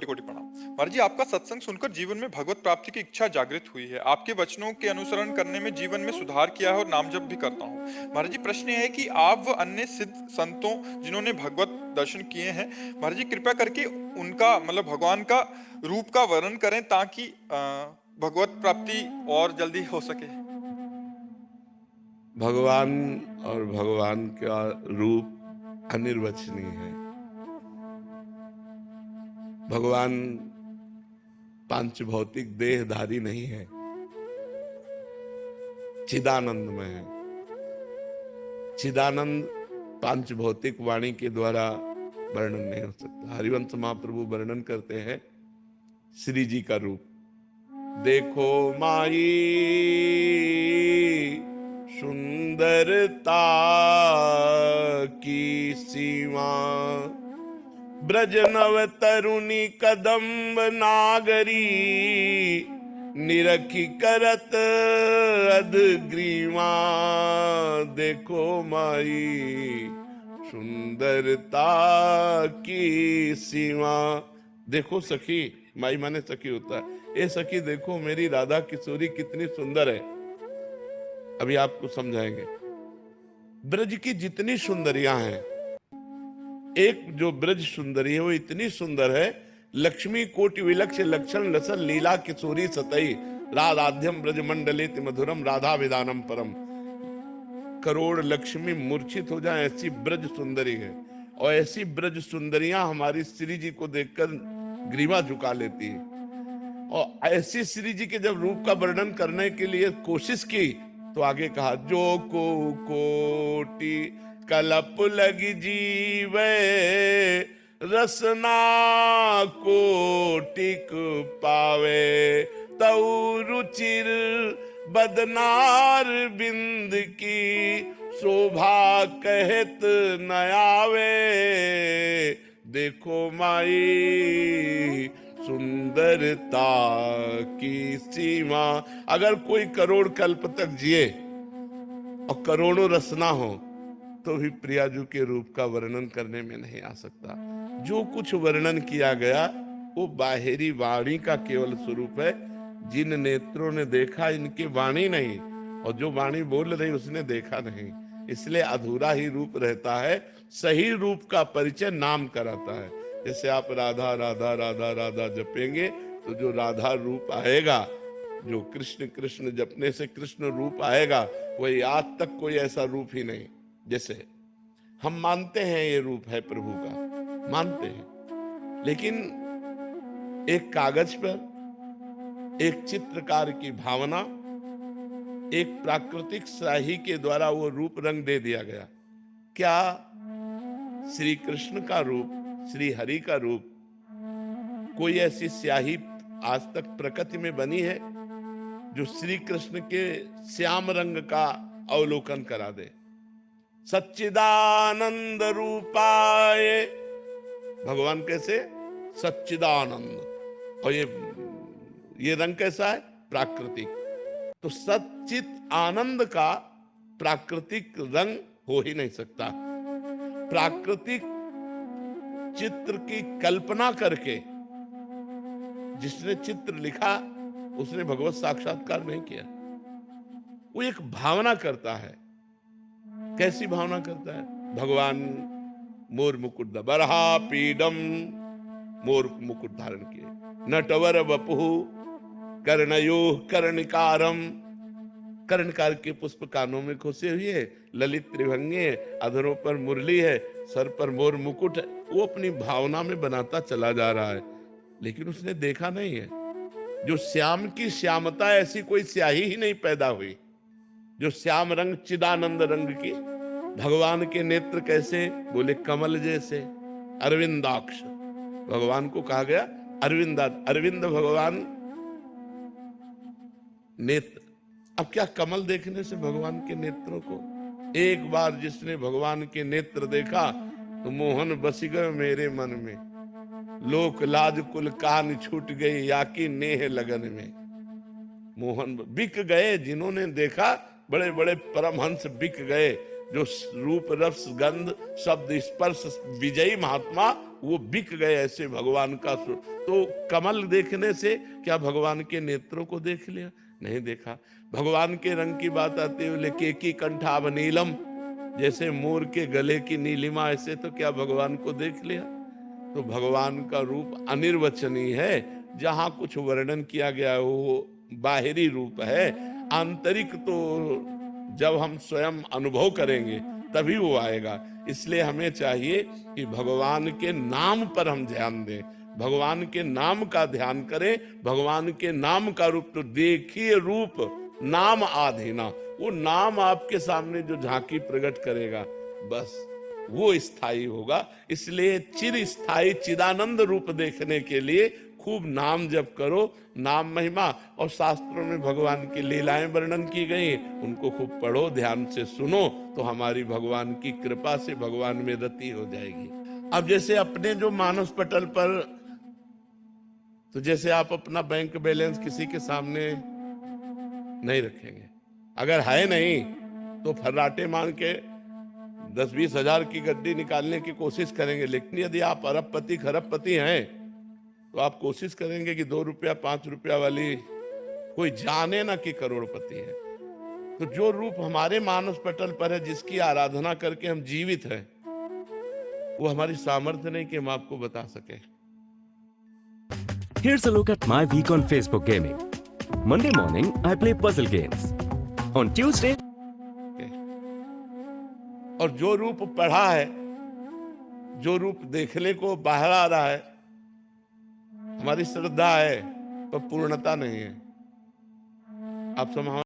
कोटि कोटि प्रणाम। महाराज जी, आपका सत्संग सुनकर जीवन में भगवत प्राप्ति की इच्छा जागृत हुई है। आपके वचनों के अनुसरण करने में जीवन में सुधार किया है और नाम जप भी करता हूँ। महाराज जी, प्रश्न यह है कि आप व अन्य सिद्ध संतों जिन्होंने भगवत दर्शन किए हैं, महाराज जी कृपया करके उनका मतलब भगवान का रूप का वर्णन करें ताकि भगवत प्राप्ति और जल्दी हो सके। भगवान और भगवान का रूप अनिर्वचनीय है। भगवान पांच भौतिक देहधारी नहीं है, चिदानंद में है। चिदानंद पांच भौतिक वाणी के द्वारा वर्णन नहीं हो सकता। हरिवंश महाप्रभु वर्णन करते हैं श्री जी का रूप। देखो माई सुंदरता की सीमा, ब्रज नव तरुणी कदम्ब नागरी, निरखी करत अधग्रीवा। देखो माई सुंदरता की सीमा। देखो सखी, माई माने सखी होता है। ए सखी देखो मेरी राधा किशोरी कितनी सुंदर है। अभी आपको समझाएंगे। ब्रज की जितनी सुंदरियां हैं, एक जो ब्रज सुंदरी है वो इतनी सुंदर है, लक्ष्मी कोटि विलक्ष लक्षण लसन लीला किशोरी सतई, राधाध्यम ब्रज मंडलित मधुरम राधा विदानम परम। करोड़ लक्ष्मी मूर्छित हो जाए ऐसी ब्रज सुंदरी है। और ऐसी ब्रज सुंदरियां हमारी श्री जी को देखकर ग्रीवा झुका लेती है। और ऐसी श्री जी के जब रूप का वर्णन करने के लिए कोशिश की तो आगे कहा, जो को कोटि कलप लगी जीवे, रसना कोटिक पावे, तऊ रुचिर बदनार बिंद की, शोभा कहत न आवे। देखो माई सुंदरता की सीमा। अगर कोई करोड़ कल्प तक जिए और करोड़ों रसना हो तो भी प्रियाजू के रूप का वर्णन करने में नहीं आ सकता। जो कुछ वर्णन किया गया वो बाहरी वाणी का केवल स्वरूप है। जिन नेत्रों ने देखा इनकी वाणी नहीं, और जो वाणी बोल रही उसने देखा नहीं, इसलिए अधूरा ही रूप रहता है। सही रूप का परिचय नाम कराता है। जैसे आप राधा राधा राधा राधा जपेंगे तो जो राधा रूप आएगा, जो कृष्ण कृष्ण जपने से कृष्ण रूप आएगा, वही आज तक कोई ऐसा रूप ही नहीं। जैसे हम मानते हैं ये रूप है प्रभु का, मानते हैं, लेकिन एक कागज पर एक चित्रकार की भावना, एक प्राकृतिक स्याही के द्वारा वो रूप रंग दे दिया गया। क्या श्री कृष्ण का रूप, श्री हरि का रूप, कोई ऐसी स्याही आज तक प्रकृति में बनी है जो श्री कृष्ण के श्याम रंग का अवलोकन करा दे? सच्चिदानंद रूपाय, भगवान कैसे? सच्चिदानंद। और ये रंग कैसा है? प्राकृतिक। तो सच्चित आनंद का प्राकृतिक रंग हो ही नहीं सकता। प्राकृतिक चित्र की कल्पना करके जिसने चित्र लिखा उसने भगवत साक्षात्कार नहीं किया। वो एक भावना करता है। कैसी भावना करता है? भगवान मोर मुकुट बरहा पीडम, मोर मुकुट धारण किए, नटवर वपुहु कर्णयो कर्णिकारम, कर्णकार के पुष्प कानों में खोसे हुए, ललित त्रिभंगे, अधरों पर मुरली है, सर पर मोर मुकुट है। वो अपनी भावना में बनाता चला जा रहा है, लेकिन उसने देखा नहीं है। जो श्याम की श्यामता, ऐसी कोई स्याही ही नहीं पैदा हुई जो श्याम रंग, चिदानंद रंग की। भगवान के नेत्र कैसे? बोले कमल जैसे, अरविंदाक्ष। भगवान को कहा गया अरविंद भगवान नेत्र। अब क्या कमल देखने से भगवान के नेत्रों को? एक बार जिसने भगवान के नेत्र देखा तो मोहन बस गए मेरे मन में, लोक लाज कुल कान छूट गई या की नेह लगन में। मोहन बिक गए, जिन्होंने देखा बड़े बड़े परमहंस बिक गए। जो रूप रस गंध शब्द स्पर्श विजयी महात्मा वो बिक गए ऐसे भगवान का तो कमल देखने से क्या भगवान के नेत्रों को देख लिया? नहीं देखा। भगवान के रंग की बात आती है, बोले केकी कंठाव नीलम, जैसे मोर के गले की नीलिमा, ऐसे तो क्या भगवान को देख लिया? तो भगवान का रूप अनिर्वचनीय है। जहां कुछ वर्णन किया गया है वो बाहरी रूप है, आंतरिक तो जब हम स्वयं अनुभव करेंगे तभी वो आएगा। इसलिए हमें चाहिए कि भगवान के नाम पर हम ध्यान दें, भगवान के नाम का ध्यान करें। भगवान के नाम का रूप तो देखिए, रूप नाम आधीना, वो नाम आपके सामने जो झांकी प्रकट करेगा बस वो स्थायी होगा। इसलिए चिर स्थायी चिदानंद रूप देखने के लिए खूब नाम जप करो, नाम महिमा। और शास्त्रों में भगवान की लीलाएं वर्णन की गई, उनको खूब पढ़ो, ध्यान से सुनो, तो हमारी भगवान की कृपा से भगवान में रति हो जाएगी। अब जैसे अपने जो मानस पटल पर, तो जैसे आप अपना बैंक बैलेंस किसी के सामने नहीं रखेंगे, अगर है नहीं तो फर्राटे मांग के 10-20 हजार की गड्डी निकालने की कोशिश करेंगे। लेकिन यदि आप अरबपति खरबपति हैं तो आप कोशिश करेंगे कि 2 रुपया 5 रुपया वाली कोई जाने ना कि करोड़पति है। तो जो रूप हमारे मानस पटल पर है, जिसकी आराधना करके हम जीवित हैं, वो हमारी सामर्थ्य नहीं कि हम आपको बता सके। Here's a look at my week on Facebook gaming. Monday morning, I play puzzle games. On Tuesday, और जो रूप पढ़ा है, जो रूप देखने को बाहर आ रहा है, हमारी श्रद्धा है पर पूर्णता नहीं है। आप समझ